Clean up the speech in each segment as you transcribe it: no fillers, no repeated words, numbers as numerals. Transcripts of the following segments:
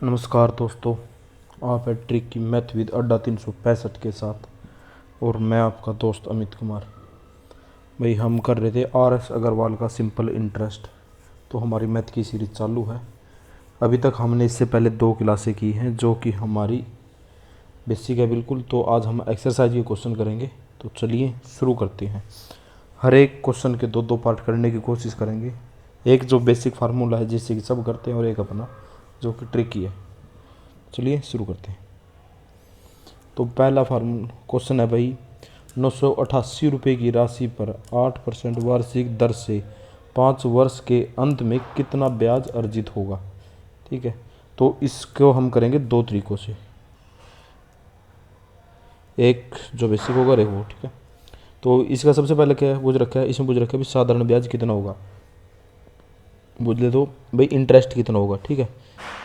नमस्कार दोस्तों, आप है ट्रिक की मैथ विद अड्डा 365 के साथ और मैं आपका दोस्त अमित कुमार। भाई हम कर रहे थे RS अग्रवाल का सिंपल इंटरेस्ट। तो हमारी मैथ की सीरीज़ चालू है। अभी तक हमने इससे पहले 2 क्लासें की हैं जो कि हमारी बेसिक है बिल्कुल। तो आज हम एक्सरसाइज के क्वेश्चन करेंगे। तो चलिए शुरू करते हैं। हर एक क्वेश्चन के 2-2 पार्ट करने की कोशिश करेंगे। एक जो बेसिक फार्मूला है जिससे कि सब करते हैं और एक अपना जो कि ट्रिकी है। चलिए शुरू करते हैं। तो पहला क्वेश्चन है भाई, 988 रुपये की राशि पर 8% वार्षिक दर से 5 वर्ष के अंत में कितना ब्याज अर्जित होगा। ठीक है, तो इसको हम करेंगे 2 तरीकों से, एक जो बेसिक होगा एक वो। ठीक है, तो इसका सबसे पहले क्या है, पूछ रखा है, इसमें पूछ रखा है भी साधारण ब्याज कितना होगा। पूछ ले तो भाई इंटरेस्ट कितना होगा। ठीक है,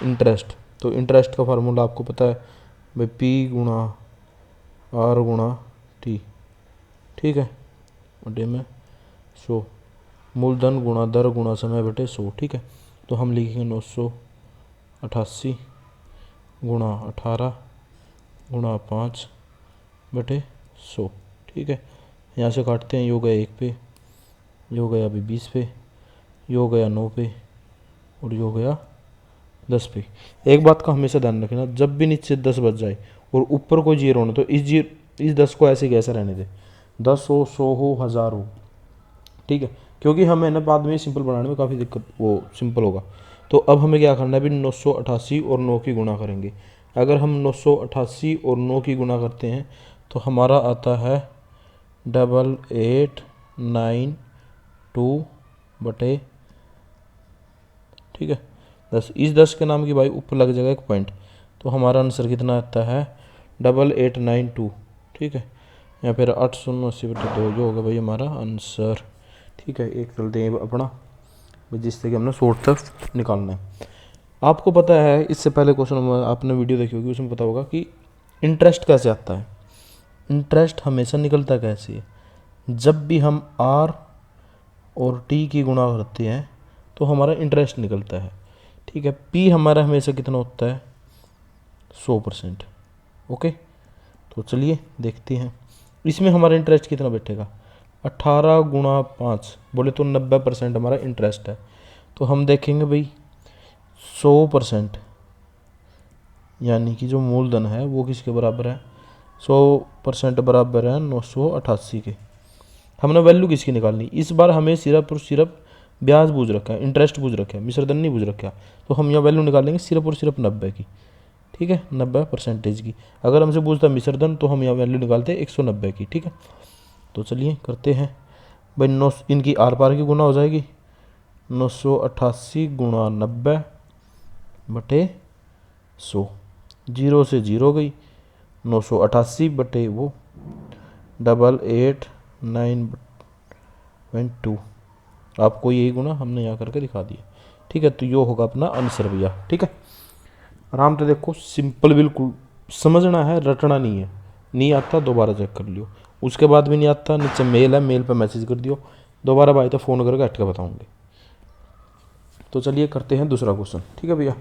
इंटरेस्ट, तो इंटरेस्ट का फार्मूला आपको पता है भाई, P गुणा R गुणा T। ठीक है, बटे में 100, मूलधन गुणा दर गुणा समय बटे 100। ठीक है, तो हम लिखेंगे 988 गुणा 18 गुणा 5 बटे 100। ठीक है, यहाँ से काटते हैं, यो गया 1 पे, यो गया अभी 20 पे, यो गया 9 पे और यो गया 10 पे। एक बात का हमेशा ध्यान रखना, जब भी नीचे 10 बच जाए और ऊपर कोई जीरो होना तो इस 10 को ऐसे कैसे रहने दे, 10 हो, 100 हो, 1000 हो। ठीक है, क्योंकि हमें ना बाद में सिंपल बनाने में काफ़ी दिक्कत वो सिंपल होगा। तो अब हमें क्या करना है भी, 988 और 9 की गुणा करेंगे। अगर हम 988 और 9 की गुणा करते हैं तो हमारा आता है 8892 बटे, ठीक है, 10। इस 10 के नाम की भाई ऊपर लग जाएगा 1 पॉइंट, तो हमारा आंसर कितना आता है 8892। ठीक है, या फिर 880 बटे 2 जो होगा भाई हमारा आंसर। ठीक है, एक चलते हैं अपना जिससे कि हमने शॉर्ट तक निकालना है। आपको पता है इससे पहले क्वेश्चन आपने वीडियो देखी होगी, उसमें पता होगा कि इंटरेस्ट कैसे आता है। इंटरेस्ट हमेशा निकलता कैसे है, जब भी हम R और T की गुणा करते हैं तो हमारा इंटरेस्ट निकलता है। ठीक है, P हमारा हमेशा कितना होता है 100%। ओके, तो चलिए देखते हैं इसमें हमारा इंटरेस्ट कितना बैठेगा। 18 गुणा 5 बोले तो 90% हमारा इंटरेस्ट है। तो हम देखेंगे भाई 100%, यानी कि जो मूलधन है वो किसके बराबर है, 100% बराबर है 988 के। हमने वैल्यू किसकी निकालनी, इस बार हमें सिर्फ और सिर्फ ब्याज पूछ रखा है, इंटरेस्ट पूछ रखा है, मिश्रधन नहीं पूछ रखा। तो हम यहाँ वैल्यू निकालेंगे सिर्फ और सिर्फ 90 की। ठीक है, 90% की। अगर हमसे पूछता मिश्रधन तो हम यहाँ वैल्यू निकालते हैं 190 की। ठीक है, तो चलिए करते हैं भाई, 9 इनकी आर पार की गुना हो जाएगी, 988 गुणा 90 बटे 100, 0 से 0 गई, 988 बटे वो 8892। आपको यही गुना हमने यहाँ करके दिखा दिया। ठीक है, तो यो होगा अपना आंसर भैया। ठीक है, आराम से देखो, सिंपल बिल्कुल समझना है, रटना नहीं है। नहीं आता दोबारा चेक कर लियो, उसके बाद भी नहीं आता नीचे मेल है, मेल पे मैसेज कर दियो, दोबारा भाई तो फ़ोन करके हट के बताऊँगे। तो चलिए करते हैं दूसरा क्वेश्चन। ठीक है भैया,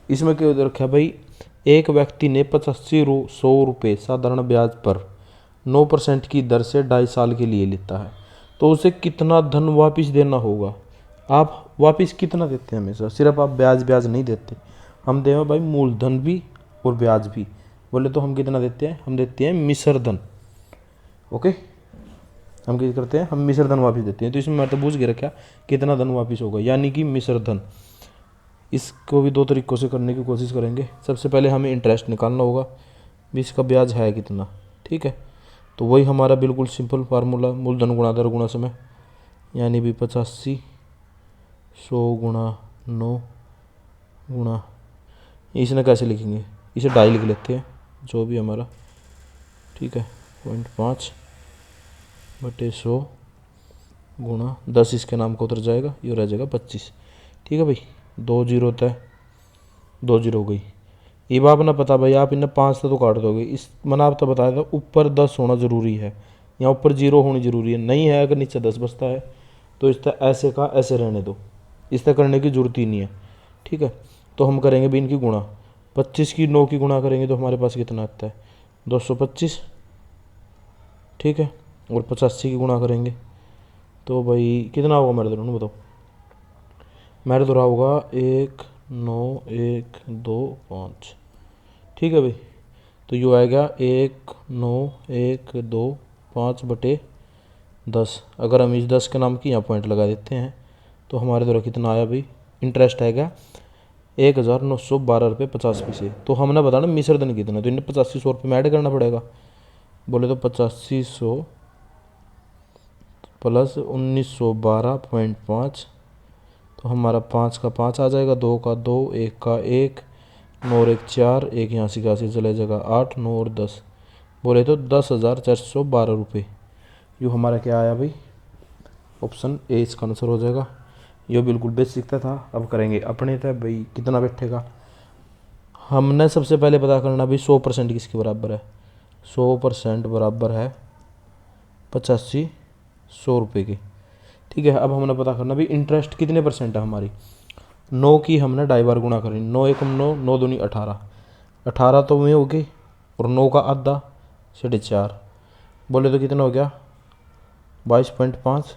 इसमें क्या रखा है भाई, एक व्यक्ति ने 85 रुपये साधारण ब्याज पर 9% की दर से 2.5 साल के लिए लेता है, तो उसे कितना धन वापस देना होगा। आप वापस कितना देते हैं हमेशा, सिर्फ आप ब्याज ब्याज नहीं देते, हम दें भाई मूलधन भी और ब्याज भी। बोले तो हम कितना देते हैं, हम देते हैं मिश्रधन। ओके, हम क्या करते हैं, हम मिश्रधन वापस देते हैं। तो इसमें मैं तो पूछ के रखा कितना धन वापस होगा, यानी कि मिश्रधन। इसको भी 2 तरीक़ों से करने की कोशिश करेंगे। सबसे पहले हमें इंटरेस्ट निकालना होगा भी इसका ब्याज है कितना। ठीक है, तो वही हमारा बिल्कुल सिंपल फार्मूला, मूलधन गुणा दर गुणा समय, यानी भी 85 100 गुणा 9 गुणा, इसने कैसे लिखेंगे, इसे 2.5 लिख लेते हैं जो भी हमारा। ठीक है, 0.5 बटे 100 गुणा 10, इसके नाम को उतर जाएगा, ये रह जाएगा 25। ठीक है भाई, 2 जीरो होता है, 2 जीरो हो गई। ये बात ना पता भाई, आप इन्हें 5 से तो काट दोगे। इस मैंने आप तो बताया था ऊपर 10 होना ज़रूरी है, यहाँ ऊपर 0 होनी ज़रूरी है। नहीं है, अगर नीचे 10 बचता है तो इस तरह ऐसे का ऐसे रहने दो, इस तरह करने की ज़रूरत ही नहीं है। ठीक है, तो हम करेंगे भी इनकी गुणा, 25 की 9 की गुणा करेंगे तो हमारे पास कितना आता है 225, ठीक है। और 85 की गुणा करेंगे तो भाई कितना होगा मेरे दोनों बताओ। मेरे तो रहा होगा 1 9 1 2 5, ठीक है भाई। तो यो आएगा 1 9 1 2 5 बटे 10। अगर हम इस 10 के नाम की यहाँ पॉइंट लगा देते हैं तो हमारे द्वारा कितना आया भाई, इंटरेस्ट आएगा 1912 रुपये 50 पैसे। तो हमने बताना मिश्र धन कितना, तो इन्हें 8500 रुपये में ऐड करना पड़ेगा। बोले तो 8500 प्लस 1912.5, तो हमारा 5 का 5 आ जाएगा, 2 का 2, 1 का 1, 9 और 1 4, एक यहाँ से कैसे चले जाएगा 8, 9 और 10, बोले तो 10,412 रुपये। यो हमारा क्या आया भाई, ऑप्शन ए इसका आंसर हो जाएगा। यो बिल्कुल बेसिक था। अब करेंगे अपने था भाई कितना बैठेगा। हमने सबसे पहले पता करना भाई 100% किसके बराबर है। 100% बराबर है 8500 रुपये की, ठीक है। अब हमने पता करना भाई इंटरेस्ट कितने परसेंट है हमारी। 9 की हमने 2.5 बार गुणा करें, 9 एकम 9, 9 दूनी 18, 18 तो में होगी, और 9 का आधा 4.5, बोले तो कितना हो गया 22.5।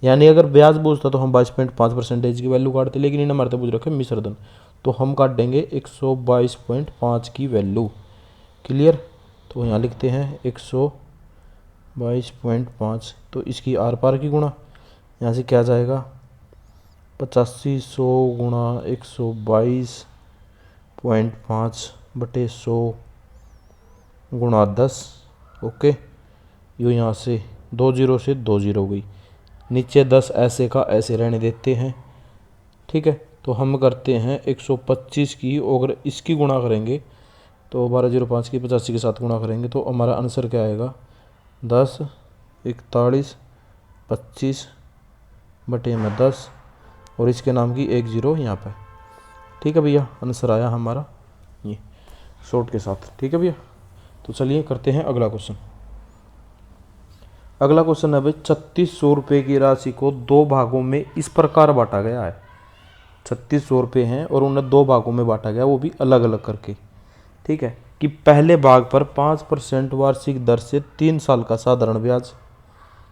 यानी अगर ब्याज पूछता तो हम 22.5% की वैल्यू काटते, लेकिन इन्हें हमारे पूछ रखे मिश्र धन, तो हम काट देंगे 122.5 की वैल्यू। क्लियर। तो यहाँ लिखते हैं 122.5, तो इसकी आर पार की गुणा, यहाँ से क्या जाएगा 8500 गुणा 122.5 बटे 100 गुणा 10। ओके, यो यहाँ से 2 जीरो से 2 जीरो हो गई, नीचे 10 ऐसे का ऐसे रहने देते हैं, ठीक है। तो हम करते हैं 125 की, अगर इसकी गुणा करेंगे तो 1205 की 85 के साथ गुणा करेंगे तो हमारा आंसर क्या आएगा 10 41 25 बटे में 10, और इसके नाम की 1 जीरो यहाँ पे, ठीक है भैया। आंसर आया हमारा ये शॉर्ट के साथ, ठीक है भैया। तो चलिए करते हैं अगला क्वेश्चन। अगला क्वेश्चन है भाई 3600 रुपये की राशि को 2 भागों में इस प्रकार बांटा गया है। 3600 रुपये हैं और उन्हें 2 भागों में बांटा गया, वो भी अलग अलग करके, ठीक है। कि पहले भाग पर 5% वार्षिक दर से 3 साल का साधारण ब्याज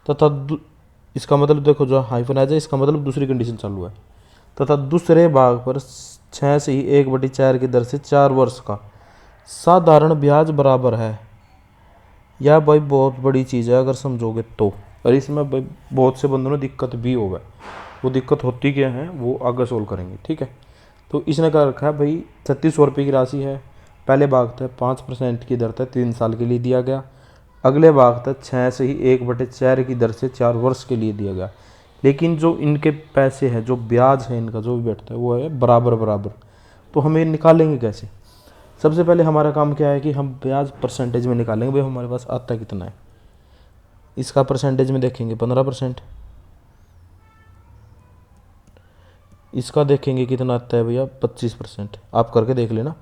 तथा इसका मतलब देखो जो हाइफन आ जाए, इसका मतलब दूसरी कंडीशन चालू है, तथा दूसरे भाग पर 6 से ही 1/4 की दर से 4 वर्ष का साधारण ब्याज बराबर है। यह भाई बहुत बड़ी चीज़ है अगर समझोगे तो, और इसमें भाई बहुत से बंदों ने दिक्कत भी होगा। वो दिक्कत होती क्या है वो आगे सोल्व करेंगे, ठीक है। तो इसने कहा रखा है भाई 3600 रुपये की राशि है, पहले भाग था 5% की दर था 3 साल के लिए दिया गया, अगले भाग था 6 से ही 1/4 की दर से 4 वर्ष के लिए दिया गया। लेकिन जो इनके पैसे हैं, जो ब्याज है इनका जो भी बैठता है वो है बराबर बराबर। तो हमें निकालेंगे कैसे। सबसे पहले हमारा काम क्या है कि हम ब्याज परसेंटेज में निकालेंगे, भाई हमारे पास आता कितना है। इसका परसेंटेज में देखेंगे 15%, इसका देखेंगे कितना आता है भैया 25%। आप करके देख लेना,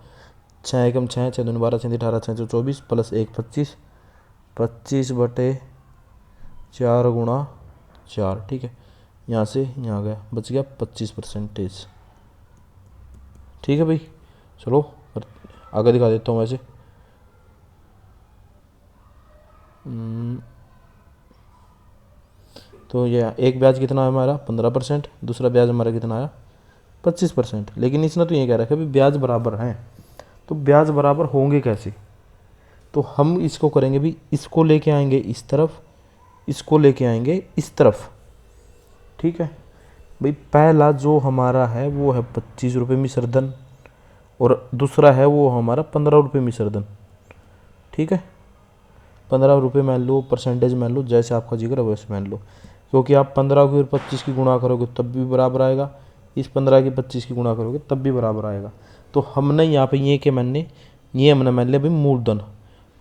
6 एकम 6, 6 दूनी 12, 6 18, 6 24 प्लस 1 25, 25 बटे 4 गुणा 4, ठीक है। यहाँ से यहाँ गया, बच गया 25%, ठीक है भाई। चलो आगे दिखा देता हूँ वैसे। तो ये एक ब्याज कितना है हमारा 15%, दूसरा ब्याज हमारा कितना आया 25%। लेकिन इसने तो ये कह रखा है भी ब्याज बराबर हैं, तो ब्याज बराबर होंगे कैसे। तो हम इसको करेंगे भी, इसको लेके आएंगे इस तरफ, इसको लेके आएंगे इस तरफ, ठीक है भाई। पहला जो हमारा है वो है 25 रुपये मिश्र धन, और दूसरा है वो हमारा 15 रुपये मिश्र धन, ठीक है। 15 रुपये मान लो, परसेंटेज मान लो, जैसे आपका जिक्र है वैसे मान लो, क्योंकि आप 15 की और 25 की गुणा करोगे तब भी बराबर आएगा, इस 15 की 25 की गुणा करोगे तब भी बराबर आएगा। तो हमने यहाँ पे ये के मानने, ये हमने मान लिया भाई मूलधन,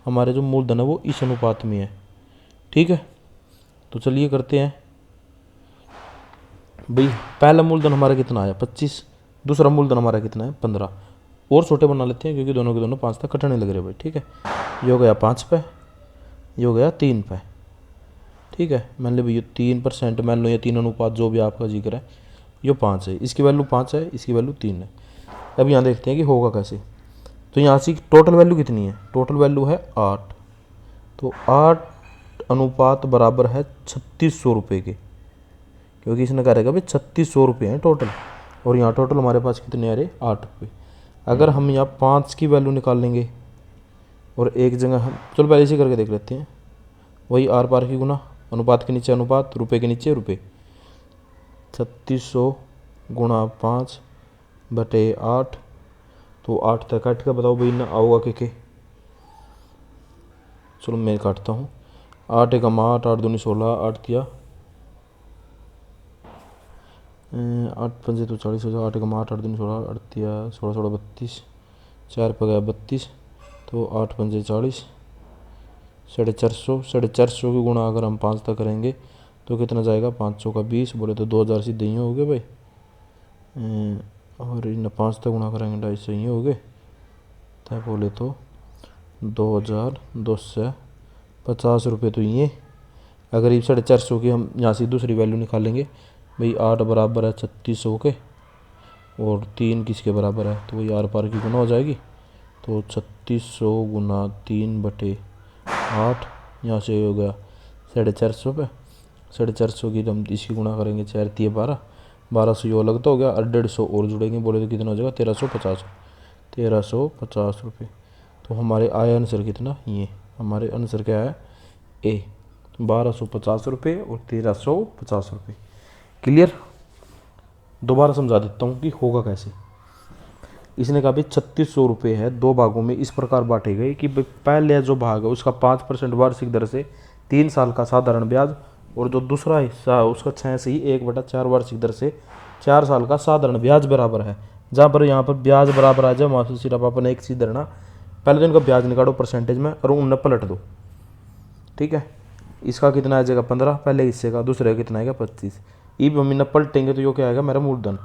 हमारे जो मूलधन है वो इस अनुपात में है, ठीक है। तो चलिए करते हैं भाई। पहला मूलधन हमारा कितना आया 25, दूसरा मूलधन हमारा कितना है 15, और छोटे बना लेते हैं क्योंकि दोनों के दोनों 5 तक कटने लग रहे भाई, ठीक है। ये हो गया 5 पे, ये हो गया 3 पे, ठीक है। मान लो भाई ये 3%, मान लो ये 3 अनुपात जो भी आपका जिक्र है, ये 5 है, इसकी वैल्यू 5 है, इसकी वैल्यू 3 है। अब यहाँ देखते हैं कि होगा कैसे। तो यहाँ से टोटल वैल्यू कितनी है, टोटल वैल्यू है 8, तो 8 अनुपात बराबर है 3600 रुपये के, क्योंकि इसने कहा रहेगा भाई 3600 रुपये हैं टोटल, और यहाँ टोटल हमारे पास कितने आ रहे 8 रुपये। अगर हम यहाँ 5 की वैल्यू निकाल लेंगे और एक जगह हम, चलो पहले इसे करके देख लेते हैं, वही आर पार की गुना, अनुपात के नीचे अनुपात, रुपये के नीचे रुपये, 3600 गुणा 5 बटे 8, तो 8 तक काट के बताओ भाई ना आओगा के। चलो मैं काटता हूँ, 8 एकम 8, 8 दूनी 16, 8 दिया 8 पंजे तो 40 हो जाए, 8 एकम 8, 8 दूनी 16, 8 दिया 16 16 32, 4 पे गया 32, तो 8 पंजे 40, 450, 450 की गुणा अगर हम 5 तक करेंगे तो कितना जाएगा, 500 का 20, बोले तो 2000 सीधे ही हो गए भाई, और इन 5 तक गुणा करेंगे 250 ही हो गए, तब बोले तो 2250 रुपये तो ये। अगर ये 450 की हम यहाँ से दूसरी वैल्यू निकालेंगे भाई, 8 बराबर है 3600 के और 3 किसके बराबर है, तो वही आर पार की गुना हो जाएगी, तो 3600 गुना 3 बटे 8, यहाँ से हो गया 450 पे, 450 की हम इसकी गुणा करेंगे 4 3 12, 1200 ये अलग तो हो गया, और 150 और जुड़ेंगे, बोले तो कितना हो जाएगा 1350 रुपये। तो हमारे आया आंसर कितना, ये हमारे आंसर क्या है ए, 1250 रुपये और 1350 रुपये। क्लियर, दोबारा समझा देता हूँ कि होगा कैसे। इसने कहा भाई 3600 रुपये है, 2 भागों में इस प्रकार बांटे गए कि पहले जो भाग है उसका 5% वार्षिक दर से 3 साल का साधारण ब्याज, और जो दूसरा हिस्सा है उसका 6 से ही 1/4 वार्षिक दर से 4 साल का साधारण ब्याज बराबर है। जहाँ पर यहाँ पर ब्याज बराबर आ जाए वहाँ से सिर्फ अपन एक चीज़ धरना, पहले तो इनका ब्याज निकालो परसेंटेज में और उन्हें पलट दो, ठीक है। इसका कितना आ जाएगा 15 पहले हिस्से का, दूसरे का कितना आएगा 25, ये मम्मी न पलटेंगे तो यो क्या आएगा मेरा मूलधन,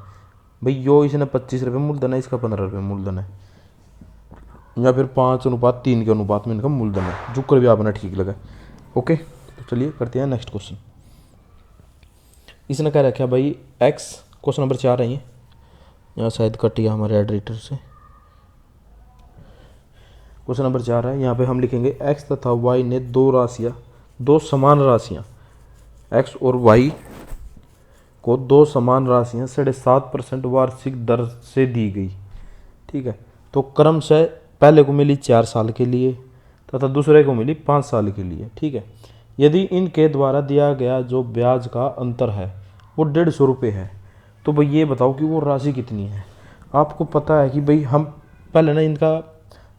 भाई यो इसने 25 रुपये मूलधन है, इसका 15 रुपये मूलधन है, या फिर 5:3 के अनुपात में इनका मूलधन है, जो कर भी आपने ठीक लगा। ओके, तो चलिए करते हैं नेक्स्ट क्वेश्चन। इसने क्या रखा भाई एक्स, क्वेश्चन नंबर 4 है ये, यहाँ शायद कट गया हमारे एडिटर से। क्वेश्चन नंबर 4 है, यहाँ पे हम लिखेंगे एक्स तथा वाई ने दो समान राशियाँ एक्स और वाई को 2 समान राशियाँ 7.5% वार्षिक दर से दी गई, ठीक है। तो क्रमशः पहले को मिली 4 साल के लिए तथा दूसरे को मिली 5 साल के लिए, ठीक है। यदि इनके द्वारा दिया गया जो ब्याज का अंतर है वो 150 रुपये है, तो भाई ये बताओ कि वो राशि कितनी है। आपको पता है कि भाई हम पहले ना इनका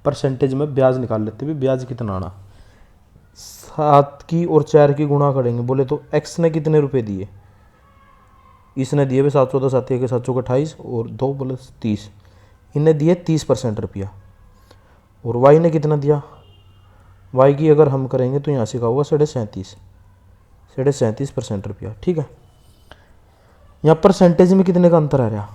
परसेंटेज में ब्याज निकाल लेते हैं, ब्याज कितना आना, 7 की और 4 की गुणा करेंगे, बोले तो एक्स ने कितने रुपए दिए, इसने दिए भाई 710 आती है कि 7 का 28 और 2 + 30, इन्हें दिए 30% रुपया, और वाई ने कितना दिया, वाई की अगर हम करेंगे तो यहाँ से का होगा 37.5% रुपया, ठीक है। यहाँ परसेंटेज में कितने का अंतर आ रहा,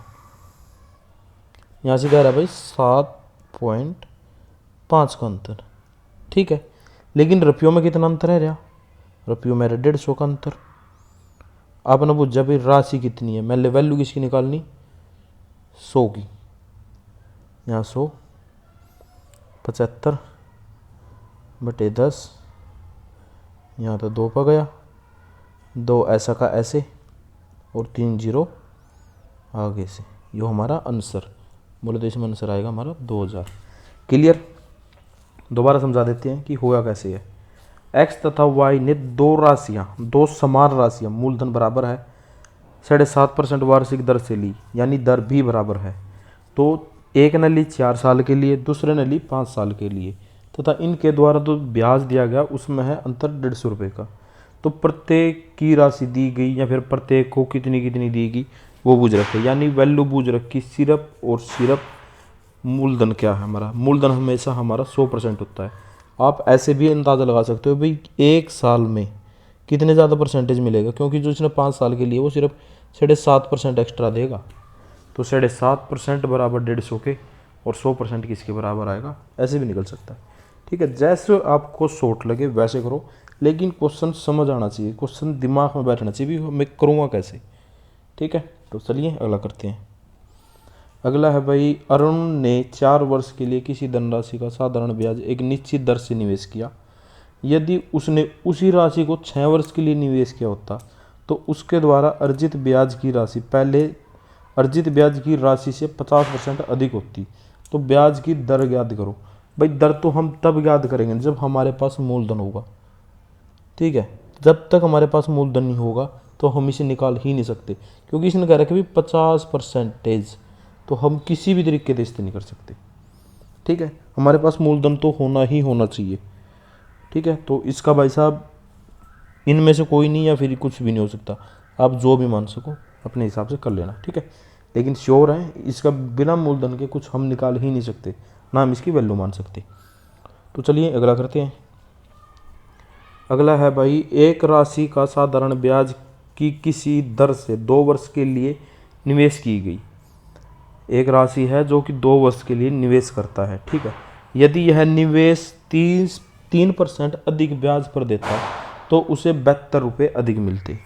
यहाँ से कह रहा है भाई 7.5 का अंतर, ठीक है। लेकिन रुपयों में कितना अंतर है रहा, रुपयों में 150 का अंतर। आपने पूछा भाई राशि कितनी है, मैंने वैल्यू किसकी निकालनी 100 की, यहाँ 100 75 बटे 10, यहाँ तो 2 पर गया, 2 ऐसा का ऐसे और 3 जीरो आगे से, यो हमारा आंसर, बोले तो इसमें आंसर आएगा हमारा 2000। क्लियर, दोबारा समझा देते हैं कि होगा कैसे है। एक्स तथा वाई ने 2 समान राशियाँ मूलधन बराबर है 7.5% वार्षिक दर से ली, यानी दर भी बराबर है। तो एक ने ली 4 साल के लिए, दूसरे ने ली 5 साल के लिए, तथा इनके द्वारा जो ब्याज दिया गया उसमें है अंतर 150 रुपये का। तो प्रत्येक की राशि दी गई या फिर प्रत्येक को कितनी कितनी दी गई वो बूझ रखे, यानी वैल्यू बूझ रखी सिर्फ और सिर्फ मूलधन क्या है हमारा, मूलधन हमेशा हमारा 100% होता है। आप ऐसे भी अंदाज़ा लगा सकते हो भाई एक साल में कितने ज़्यादा परसेंटेज मिलेगा, क्योंकि जो इसने 5 साल के लिए वो सिर्फ 7.5% एक्स्ट्रा देगा, तो 7.5% बराबर 150 के, और 100% किसके बराबर आएगा, ऐसे भी निकल सकता है, ठीक है। जैसे आपको शॉर्ट लगे वैसे करो, लेकिन क्वेश्चन समझ आना चाहिए, क्वेश्चन दिमाग में बैठना चाहिए भी मैं करूँगा कैसे, ठीक है। तो चलिए अगला करते हैं। अगला है भाई, अरुण ने 4 वर्ष के लिए किसी धनराशि का साधारण ब्याज एक निश्चित दर से निवेश किया। यदि उसने उसी राशि को 6 वर्ष के लिए निवेश किया होता तो उसके द्वारा अर्जित ब्याज की राशि पहले अर्जित ब्याज की राशि से 50% अधिक होती। तो ब्याज की दर ज्ञात करो। भाई दर तो हम तब ज्ञात करेंगे जब हमारे पास मूलधन होगा, ठीक है। जब तक हमारे पास मूलधन नहीं होगा तो हम इसे निकाल ही नहीं सकते, क्योंकि इसने कह रखा है 50%, तो हम किसी भी तरीके से इसे नहीं कर सकते, ठीक है। हमारे पास मूलधन तो होना ही होना चाहिए, ठीक है। तो इसका भाई साहब इनमें से कोई नहीं या फिर कुछ भी नहीं हो सकता, आप जो भी मान सको अपने हिसाब से कर लेना, ठीक है। लेकिन श्योर है इसका बिना मूलधन के कुछ हम निकाल ही नहीं सकते, ना हम इसकी वैल्यू मान सकते। तो चलिए अगला करते हैं। अगला है भाई, एक राशि का साधारण ब्याज की किसी दर से 2 वर्ष के लिए निवेश की गई। एक राशि है जो कि 2 वर्ष के लिए निवेश करता है, ठीक है। यदि यह निवेश 3% अधिक ब्याज पर देता तो उसे 72 रुपये अधिक मिलते।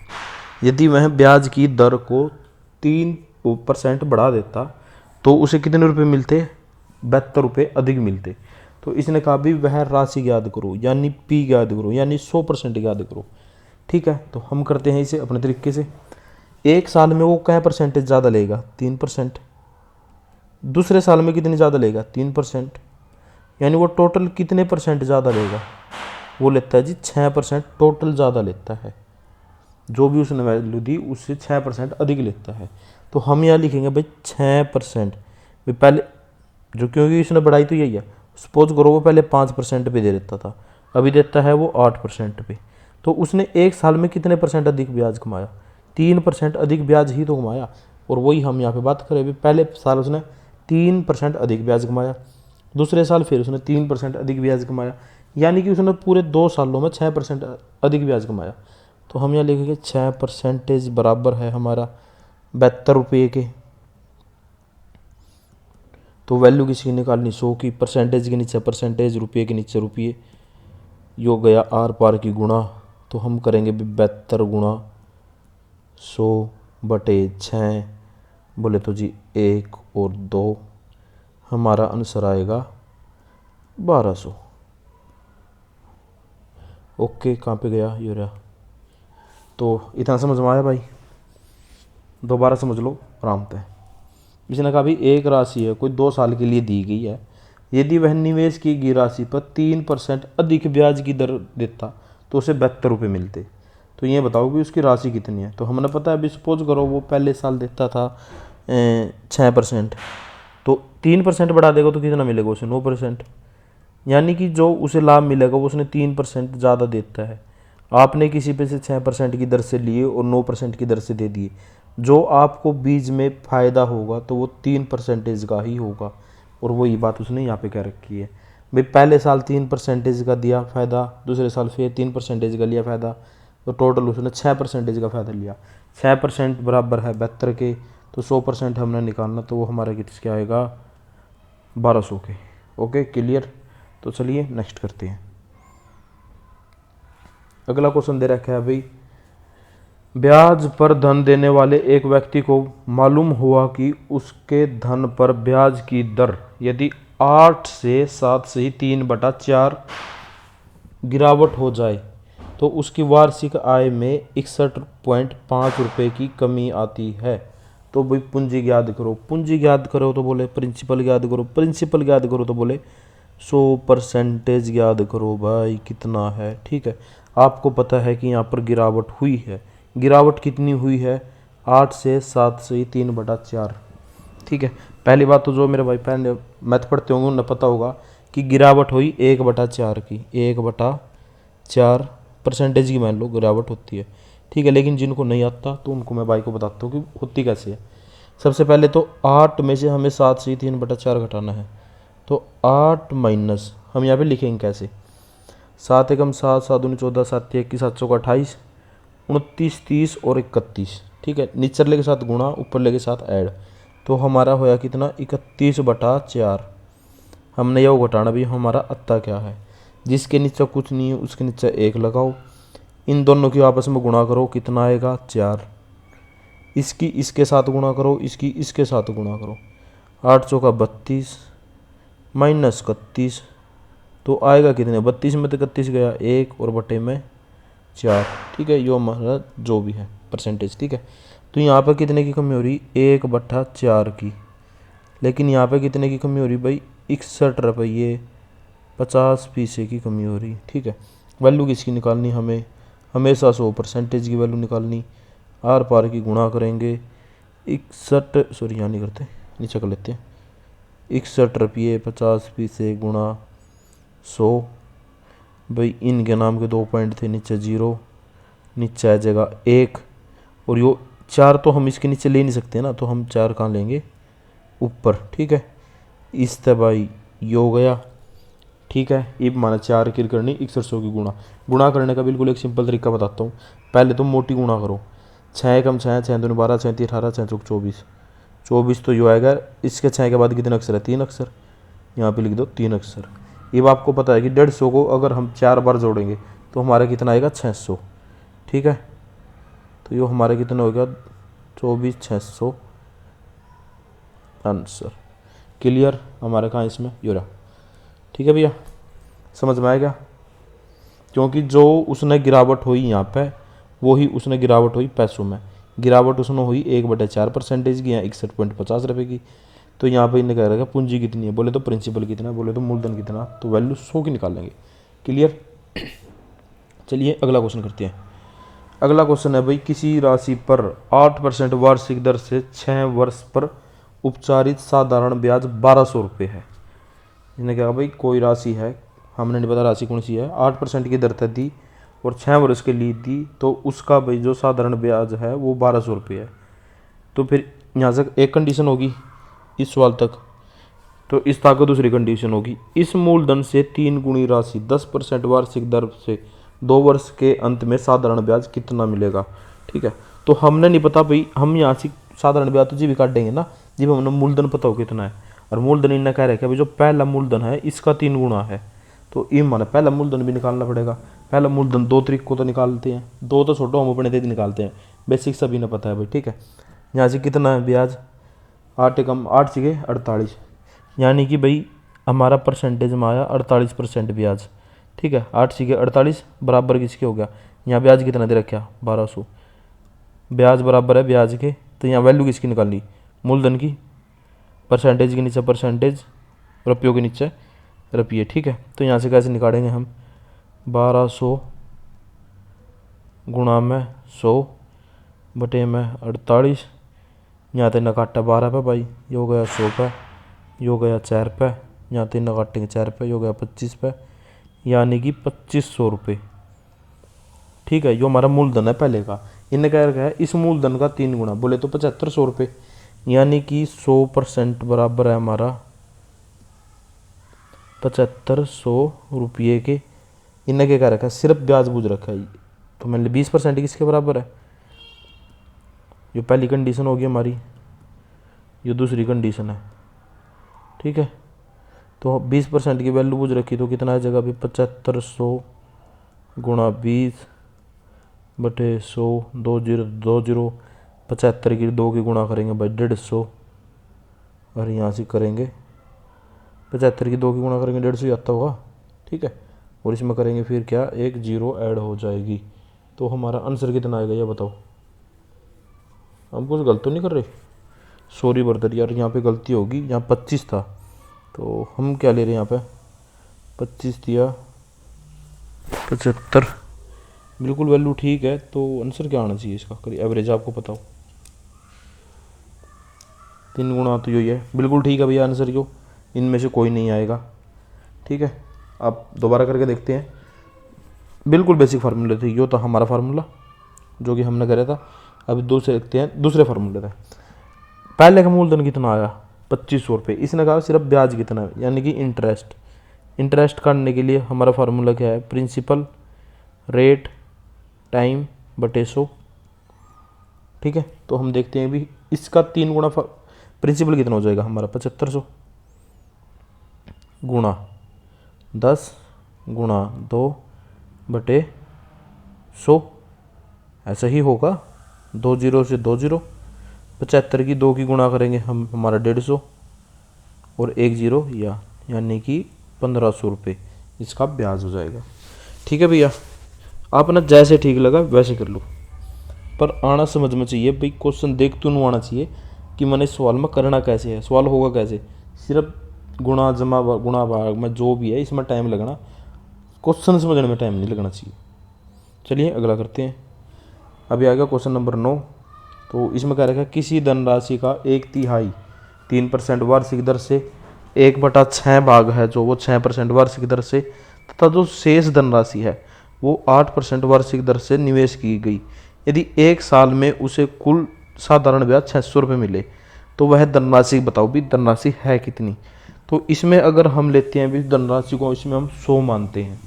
यदि वह ब्याज की दर को 3% बढ़ा देता तो उसे कितने रुपए मिलते? 72 रुपये अधिक मिलते। तो इसने कहा भी वह राशि याद करो, यानी पी याद करो, यानी 100% याद करो, ठीक है। तो हम करते हैं इसे अपने तरीके से। एक साल में वो क्या परसेंटेज ज़्यादा लेगा? 3%। दूसरे साल में कितनी ज़्यादा लेगा? 3%। यानी वो टोटल कितने परसेंट ज़्यादा लेगा? वो लेता है जी 6% टोटल ज़्यादा लेता है। जो भी उसने वैल्यू दी उससे 6% अधिक लेता है। तो हम यहाँ लिखेंगे भाई 6%। भाई पहले जो, क्योंकि इसने बढ़ाई तो यही है, सपोज करो वो पहले 5% पे दे देता था, अभी देता है वो 8% पे। तो उसने एक साल में कितने परसेंट अधिक ब्याज कमाया? 3% अधिक ब्याज ही तो कमाया। और वही हम यहाँ पे बात करें, अभी पहले साल उसने 3% अधिक ब्याज कमाया, दूसरे साल फिर उसने 3% अधिक ब्याज कमाया, यानी कि उसने पूरे 2 सालों में 6% अधिक ब्याज कमाया। तो हम यहाँ लिखेंगे 6% बराबर है हमारा 72 रुपये के। तो वैल्यू किसी निकालनी 100 की, परसेंटेज के नीचे परसेंटेज, रुपये के नीचे रुपये, यो गया आर पार की गुणा। तो हम करेंगे 72 गुणा 100/6, बोले तो जी 1 और 2, हमारा आंसर आएगा 1200। ओके, कहाँ पे गया ये रहा। तो इतना समझ में आया भाई? दोबारा समझ लो आराम से। इसने कहा भी एक राशि है, कोई 2 साल के लिए दी गई है। यदि वह निवेश की गई राशि पर 3% अधिक ब्याज की दर देता तो उसे 72 रुपये मिलते। तो ये बताओ कि उसकी राशि कितनी है। तो हमने पता है, अभी सपोज करो वो पहले साल देता था 6%, तो 3% बढ़ा देगा तो कितना मिलेगा उसे? 9%। यानी कि जो उसे लाभ मिलेगा वो उसने 3% ज़्यादा देता है। आपने किसी पे से 6% की दर से लिए और 9% की दर से दे दिए, जो आपको बीच में फ़ायदा होगा तो वो 3% का ही होगा। और वही बात उसने यहाँ पे कह रखी है भाई, पहले साल 3% का दिया फ़ायदा, दूसरे साल फिर 3% का लिया फ़ायदा, तो टोटल उसने 6% का फ़ायदा लिया। 6% बराबर है 72 के, तो 100% हमने निकालना, तो वो हमारा किसके आएगा? 1200 के। Okay, clear. तो चलिए नेक्स्ट करते हैं। अगला क्वेश्चन दे रखा है भाई, ब्याज पर धन देने वाले एक व्यक्ति को मालूम हुआ कि उसके धन पर ब्याज की दर यदि 8 से 7 से ही 3/4 गिरावट हो जाए तो उसकी वार्षिक आय में 61.5 रुपये की कमी आती है। तो भाई पूंजी याद करो, पूंजी याद करो तो बोले प्रिंसिपल याद करो, प्रिंसिपल याद करो तो बोले 100% याद करो भाई कितना है, ठीक है। आपको पता है कि यहाँ पर गिरावट हुई है, गिरावट कितनी हुई है? 8 से 7 से 3/4, ठीक है। पहली बात तो जो मेरे भाई पहले मैथ पढ़ते होंगे उन्हें पता होगा कि गिरावट हुई 1/4 की, 1/4% की मान लो गिरावट होती है, ठीक है। लेकिन जिनको नहीं आता तो उनको मैं भाई को बताता हूँ कि होती कैसे है। सबसे पहले तो 8 में से हमें 7 से 3/4 घटाना है, तो 8 माइनस हम यहाँ पे लिखेंगे कैसे? 7 एकम 7, 7 दूनी 14, 7 21, 7 चौका 28, 29, 30 और 31, ठीक है। निचले के साथ गुणा, ऊपरले के साथ ऐड, तो हमारा होया कितना? 31/4। हमने यह घटाना भी, हमारा अत्ता क्या है? जिसके नीचे कुछ नहीं है उसके नीचे 1 लगाओ, इन दोनों की आपस में गुणा करो, कितना आएगा? 4। इसकी इसके साथ गुणा करो, इसकी इसके साथ गुणा करो, 8 चौका 32 माइनस 31, तो आएगा कितने, 32 में तो 31 गया 1 और बटे में 4। ठीक है, यो हमारा जो भी है परसेंटेज। ठीक है, तो यहाँ पर कितने की कमी हो रही, 1/4 की। लेकिन यहाँ पे कितने की कमी हो रही भाई, 61 रुपये 50 पैसे की कमी हो रही। ठीक है, वैल्यू किसकी निकालनी, हमें हमेशा 100 परसेंटेज की वैल्यू निकालनी। आर पार की गुणा करेंगे 61, सॉरी यहाँ नहीं करते, नीचे कर लेते हैं, 61 रुपये 50 पैसे गुणा 100। भाई इनके नाम के 2 पॉइंट थे, नीचे 0, नीचे आ जाएगा 1, और यो 4 तो हम इसके नीचे ले नहीं सकते ना, तो हम 4 कहाँ लेंगे, ऊपर। ठीक है, इस तरह भाई यो हो गया। ठीक है, अब माना 4 की करनी 6100 की गुणा। गुणा करने का बिल्कुल एक सिंपल तरीका बताता हूँ। पहले तुम मोटी गुणा करो, 6 कम 6, 6 दूनी 12, 6 18, 6 चौक 24, 24 तो यो आएगा। इसके 6 के बाद कितने अक्षर है, 3 अक्षर, यहाँ पे लिख दो 3 अक्षर। अब आपको पता है कि 150 को अगर हम 4 बार जोड़ेंगे तो हमारा कितना आएगा, 600। ठीक है, तो यो हमारा कितना होगा, 24,600 आंसर। क्लियर हमारा कहाँ इसमें, यो रहा। ठीक है भैया, समझ में आएगा, क्योंकि जो उसने गिरावट हुई यहाँ पे, वो ही उसने गिरावट हुई पैसों में। गिरावट उसने हुई 1/4 परसेंटेज की, यहाँ 61.50 रुपये की। तो यहाँ पे इन्हें कह रहा है पूंजी कितनी है, बोले तो प्रिंसिपल कितना, बोले तो मूलधन कितना, तो वैल्यू 100 की निकालेंगे। क्लियर, चलिए अगला क्वेश्चन करते हैं। अगला क्वेश्चन है भाई, किसी राशि पर 8% वार्षिक दर से 6 वर्ष पर उपचारित साधारण ब्याज 1200 रुपये है। इन्हें कहा भाई कोई राशि है, हमने नहीं पता राशि कौन सी है, 8% की दर तक दी और 6 वर्ष के लिए दी, तो उसका भाई जो साधारण ब्याज है वो 1200 रुपये है। तो फिर यहाँ से एक कंडीशन होगी इस सवाल तक, तो इस था को दूसरी कंडीशन होगी, इस मूलधन से 3 गुणी राशि 10% वार्षिक दर से 2 वर्ष के अंत में साधारण ब्याज कितना मिलेगा। ठीक है, तो हमने नहीं पता भाई, हम यहाँ से साधारण ब्याज तो जी भी काट देंगे ना, जब हमने मूलधन पता हो कितना है। और मूलधन इन्हें कह रखे भाई जो पहला मूलधन है इसका 3 गुना है, तो ये माना पहला मूलधन भी निकालना पड़ेगा। पहला मूलधन 2 तरीक को तो निकालते हैं, 2 तो छोटो हम अपने दे निकालते हैं, बेसिक सभी ने पता है भाई। ठीक है, यहाँ से कितना है ब्याज, 8 कम 8 से 48, यानी कि भाई हमारा परसेंटेज में आया 48% ब्याज। ठीक है, 8 से 48 बराबर किसके हो गया, यहाँ ब्याज कितना दे रखा 1200, ब्याज बराबर है ब्याज के, तो यहाँ वैल्यू किसकी निकालनी, मूलधन की, परसेंटेज के नीचे परसेंटेज, रुपयों के नीचे रुपये। ठीक है, तो यहाँ से कैसे निकालेंगे हम, 1200 गुणा में 100 बटे में 48, यहाँ 3 काटा 12 पे भाई, ये हो गया 100 पे, ये हो गया 4 पे, यहाँ 3 काटेंगे 4 पे, ये हो गया 25 पे, यानी कि 2500 रुपये। ठीक है, ये हमारा मूलधन है पहले का। इन्हें क्या रखा है, इस मूलधन का 3 गुना, बोले तो 7500 रुपये, यानी कि 100% बराबर है हमारा 7500 रुपये के। इन्हें क्या रखा है, सिर्फ ब्याज बूझ रखा है, तो मैंने 20% किसके बराबर है, ये पहली कंडीशन होगी हमारी, ये दूसरी कंडीशन है। ठीक है, तो 20% की वैल्यू बूझ रखी, तो कितना आ जाएगा भी 7500 गुणा 20 बटे 100, 20 75 की 2 की गुणा करेंगे भाई 150, और यहाँ से करेंगे 75 की 2 की गुणा करेंगे 150 ही आता होगा। ठीक है, और इसमें करेंगे फिर क्या, एक 0 ऐड हो जाएगी, तो हमारा आंसर कितना आएगा ये बताओ। हम कुछ गलत तो नहीं कर रहे, सॉरी ब्रदर यार, यहाँ पे गलती होगी, यहाँ 25 था, तो हम क्या ले रहे हैं यहाँ पे 25 दिया 75, बिल्कुल वैल्यू ठीक है। तो आंसर क्या आना चाहिए इसका, करिए एवरेज आपको पता हो, 3 गुना तो यही है, बिल्कुल ठीक है भैया आंसर, जो इनमें से कोई नहीं आएगा। ठीक है, आप दोबारा करके देखते हैं, बिल्कुल बेसिक फार्मूले थे, यो तो हमारा फार्मूला जो कि हमने करा था। अभी दूसरे देखते हैं, दूसरे फार्मूले थे। पहले का मूलधन कितना आया 2500 रुपये, इसने कहा सिर्फ ब्याज कितना है, यानी कि इंटरेस्ट। इंटरेस्ट काटने के लिए हमारा फार्मूला क्या है, प्रिंसिपल रेट टाइम बटे 100। ठीक है, तो हम देखते हैं भी इसका 3 गुना प्रिंसिपल कितना हो जाएगा हमारा 7500 गुणा 10 गुणा 2 बटे 100, ऐसा ही होगा, 2 0 से 2 0, 75 की 2 की गुणा करेंगे हम, हमारा 150, और 10 यानी कि 1500 रुपये इसका ब्याज हो जाएगा। ठीक है भैया, आप ना जैसे ठीक लगा वैसे कर लो, पर आना समझ में चाहिए भाई, क्वेश्चन देख तो नहीं आना चाहिए कि मैंने सवाल में करना कैसे है, सवाल होगा कैसे, सिर्फ गुणा जमा गुणा भाग में जो भी है इसमें टाइम लगना, क्वेश्चन समझने में टाइम नहीं लगना चाहिए। चलिए अगला करते हैं। अभी आ गया क्वेश्चन नंबर 9। तो इसमें क्या रखा है, किसी धनराशि का 1/3 3% वार्षिक दर से 1/6 भाग है जो वो 6% वार्षिक दर से, तथा जो शेष धनराशि है वो 8% वार्षिक दर से निवेश की गई। यदि 1 साल में उसे कुल साधारण ब्याज 600 रुपये मिले तो वह धनराशि बताओ भी, धनराशि है कितनी। तो इसमें अगर हम लेते हैं भी धनराशि को, इसमें हम 100 मानते हैं,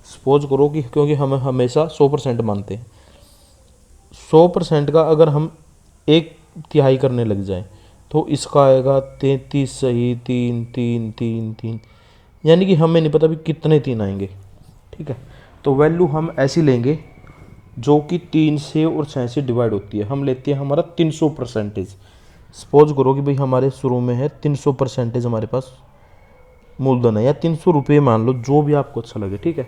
सपोज करो कि, क्योंकि हम हमेशा 100% मानते हैं, 100% का अगर हम 1/3 करने लग जाएं तो इसका आएगा 33 सही 3 3 3 3, यानी कि हमें नहीं पता भी कितने 3 आएंगे। ठीक है, तो वैल्यू हम ऐसी लेंगे जो कि 3 से और 6 से डिवाइड होती है। हम लेते हैं हमारा 300%। सपोज करो कि भाई हमारे शुरू में है 300% हमारे पास मूलधन है, या 300 रुपये मान लो, जो भी आपको अच्छा लगे। ठीक है,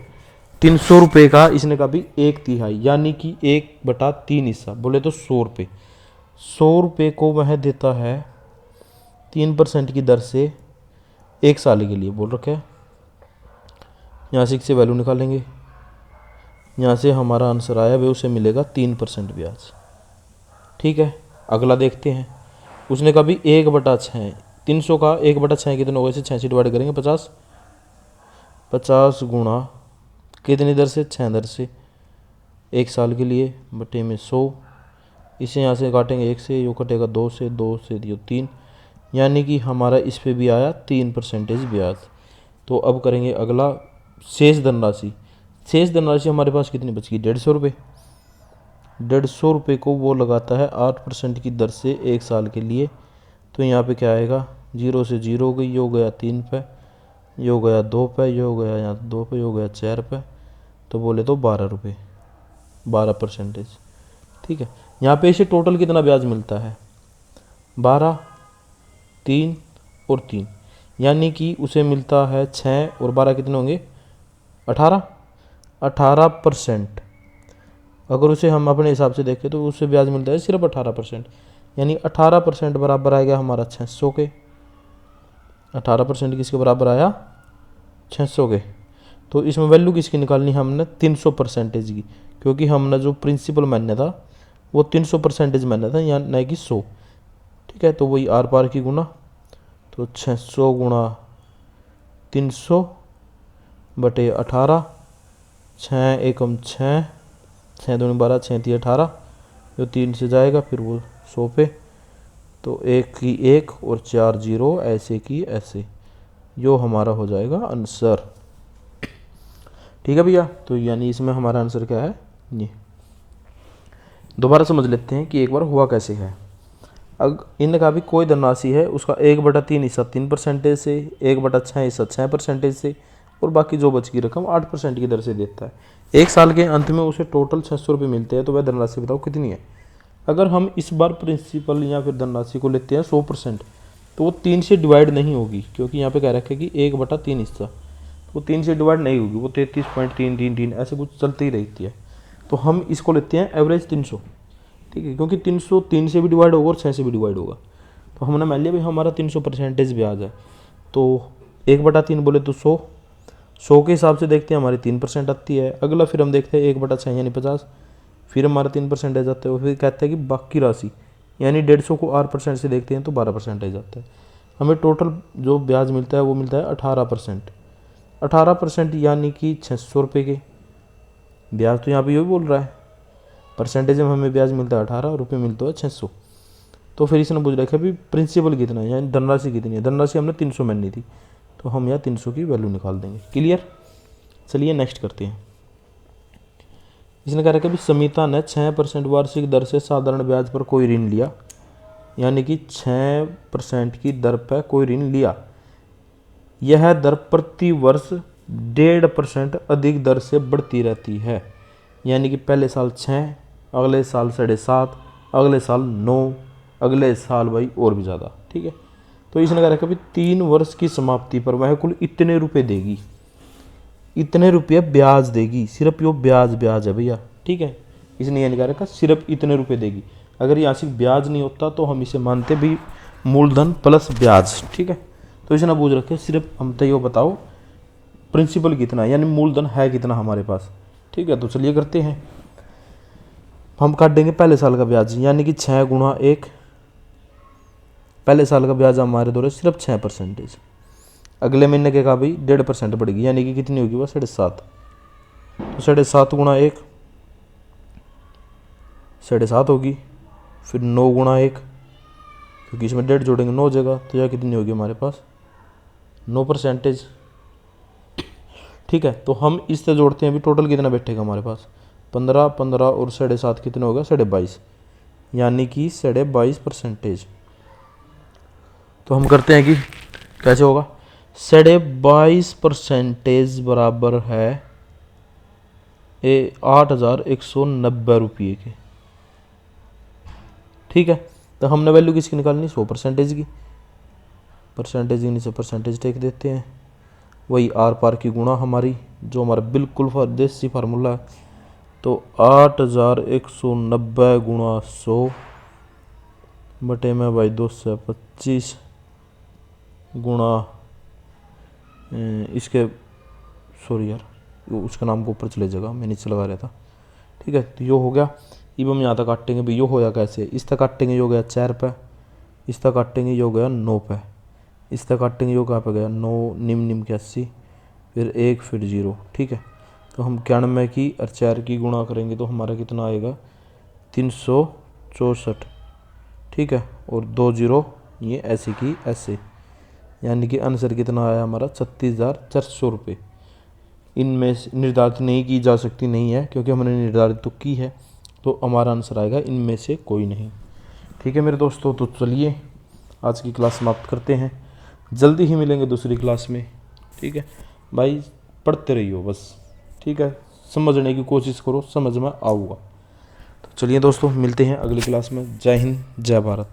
300 रुपये का इसने कहा भी 1/3 यानी कि 1/3 हिस्सा, बोले तो 100 रुपये। 100 रुपये को वह देता है 3% की दर से 1 साल के लिए बोल रखा है। यहाँ से इससे वैल्यू निकालेंगे, यहाँ से हमारा आंसर आया वे उसे मिलेगा 3% ब्याज। ठीक है, अगला देखते हैं। उसने कहा भी 1/6, 300 का 1/6 कितने हो गए, 6 से डिवाइड करेंगे 50, 50 गुणा कितनी दर से, 6 दर से, 1 साल के लिए बटे में 100। इसे यहाँ से काटेंगे 1 से, यो कटेगा 2 से, 2 से दियो 3, यानी कि हमारा इस पे भी आया 3% ब्याज। तो अब करेंगे अगला, शेष धनराशि। शेष धनराशि हमारे पास कितनी बच गई, 150 रुपये। 150 रुपये को वो लगाता है 8% की दर से 1 साल के लिए। तो यहाँ पे क्या आएगा, 0 से 0 हो गई, ये हो गया 3 पे, ये हो गया 2 पे, ये हो गया यहाँ 2 पे, ये हो गया 4 पे, तो बोले तो 12 रुपये, 12%। ठीक है, यहाँ पे इसे टोटल कितना ब्याज मिलता है, 12, 3 और 3, यानी कि उसे मिलता है 6 और 12 कितने होंगे, 18%। अगर उसे हम अपने हिसाब से देखें तो उससे ब्याज मिलता है सिर्फ 18%, यानी 18% बराबर आएगा हमारा 600 के। 18% किसके बराबर आया, 600 के। तो इसमें वैल्यू किसकी निकालनी है हमने, 300% की, क्योंकि हमने जो प्रिंसिपल मान्य था वो 300% मान्य था, या नहीं कि 100। ठीक है, तो वही आर पार की गुना, तो 600 गुणा 300 बटे 18, 6 एकम 6, 6 दूनी 12, 6 3 18, जो 3 से जाएगा फिर वो 100 पे, तो 1 की 1 और 4 0 ऐसे की ऐसे, जो हमारा हो जाएगा आंसर। ठीक है भैया, तो यानी इसमें हमारा आंसर क्या है, ये दोबारा समझ लेते हैं कि एक बार हुआ कैसे है। अब इनने कहा भी कोई धनराशि है उसका 1/3 हिस्सा 3% से, 1/6 हिस्सा 6% से, और बाकी जो बच की रकम 8% की दर से देता है। 1 साल के अंत में उसे टोटल 600 रुपये मिलते हैं, तो वह धनराशि बताओ कितनी है। अगर हम इस बार प्रिंसिपल या फिर धनराशि को लेते हैं 100%, तो वो 3 से डिवाइड नहीं होगी, क्योंकि यहाँ पे कह रखा है कि 1/3 हिस्सा, वो 3 से डिवाइड नहीं होगी, वो 33.333 ऐसे कुछ चलती ही रहती है। तो हम इसको लेते हैं एवरेज 300। ठीक है, क्योंकि 300 3 से भी डिवाइड होगा और 6 से भी डिवाइड होगा। तो हमने मान लिया भाई हमारा 300% ब्याज है, तो 1/3 बोले तो 100 के हिसाब से देखते हैं हमारी 3% आती है। अगला फिर हम देखते हैं 1/6 यानी 50, फिर हमारा 3% आ जाता है। फिर कहते हैं कि बाकी राशि यानी 150 को 8% से देखते हैं तो 12% आ जाता है। हमें टोटल जो ब्याज मिलता है वो मिलता है 18%। 18% यानी कि 600 रुपये के ब्याज, तो यहाँ पे यही बोल रहा है परसेंटेज में हमें ब्याज मिलता है 18 रुपये, मिलता है 600। तो फिर इसने पूछ रखा है अभी प्रिंसिपल कितना है, यानी धनराशि कितनी है। धनराशि हमने 300 मानी थी, तो हम यहाँ 300 की वैल्यू निकाल देंगे। क्लियर, चलिए नेक्स्ट करते हैं। इसने कह रखा है कि समिता ने 6% वार्षिक दर से साधारण ब्याज पर कोई ऋण लिया, यानी कि 6% की दर पर कोई ऋण लिया। यह दर प्रति वर्ष 1.5% अधिक दर से बढ़ती रहती है, यानी कि पहले साल 6, अगले साल 7.5, अगले साल 9, अगले साल भाई और भी ज़्यादा। ठीक है, तो इसने कह रखा भाई 3 वर्ष की समाप्ति पर वह कुल इतने रुपए देगी, इतने रुपये ब्याज देगी, सिर्फ यो ब्याज ब्याज है भैया, ठीक है। इसने ये नहीं कह रखा सिर्फ इतने रुपए देगी। अगर यहाँ से ब्याज नहीं होता तो हम इसे मानते भी मूलधन प्लस ब्याज, ठीक है। तो इसने पूछ रखे सिर्फ हम तो ये बताओ प्रिंसिपल कितना है, यानी मूलधन है कितना हमारे पास, ठीक है। तो चलिए करते हैं, हम काट देंगे पहले साल का ब्याज, यानी कि 6 गुणा 1, पहले साल का ब्याज हमारे दौरे सिर्फ 6%। अगले महीने के का भाई 1.5% बढ़ेगी, यानी कि कितनी होगी वह 7.5। तो 7.5 गुणा 1 7.5 होगी, फिर 9 गुणा 1, क्योंकि इसमें 1.5 जोड़ेंगे 9 जगह, तो यह कितनी होगी हमारे पास 9%, ठीक है। तो हम इससे जोड़ते हैं, अभी टोटल कितना बैठेगा हमारे पास 15 15 और 7.5 कितने होगा 22.5, यानी कि 22.5%। तो हम करते हैं कि कैसे होगा, 22% बराबर है 8,190 रुपये के, ठीक है। तो हमने वैल्यू किसकी निकालनी 100% की, परसेंटेज के नीचे परसेंटेज टेक देते हैं, वही आर पार की गुणा हमारी जो हमारा बिल्कुल देसी फार्मूला है। तो 8,190 गुणा 100 बटे में भाई 225 गुणा इसके, सॉरी यार उसका नाम को ऊपर चले जाएगा, मैं नीचे लगा रहा था, ठीक है। तो यो हो गया, अब हम यहाँ तक काटेंगे भाई, यो होया कैसे, इस तक काटेंगे यो गया 4 पे, इस तक काटेंगे यो गया 9 पे, इस तक काटेंगे यो कहाँ पे गया 9 निम के 80, फिर 1 फिर 0, ठीक है। तो हम 91 की और 4 की गुणा करेंगे तो हमारा कितना आएगा 364, ठीक है। और 2 0 ये ऐसे की ऐसे, यानी कि आंसर कितना आया हमारा 36,400 रुपये। इनमें से निर्धारित नहीं की जा सकती नहीं है, क्योंकि हमने निर्धारित तो की है, तो हमारा आंसर आएगा इनमें से कोई नहीं, ठीक है मेरे दोस्तों। तो चलिए आज की क्लास समाप्त करते हैं, जल्दी ही मिलेंगे दूसरी क्लास में, ठीक है भाई। पढ़ते रहिए बस, ठीक है, समझने की कोशिश करो, समझ में आऊँगा। तो चलिए दोस्तों मिलते हैं अगली क्लास में। जय हिंद जय भारत।